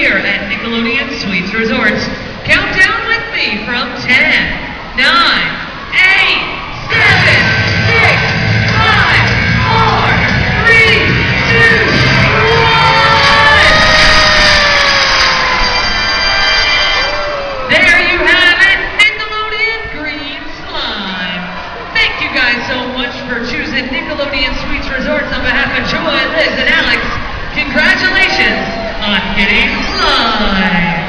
here at Nickelodeon Suites Resorts. Count down with me from 10, 9, 8, 7, 6, 5, 4, 3, 2, 1. There you have it, Nickelodeon Green Slime. Thank you guys so much for choosing Nickelodeon Suites Resorts on behalf of Joy, Liz, and Alex. Congratulations on getting slime.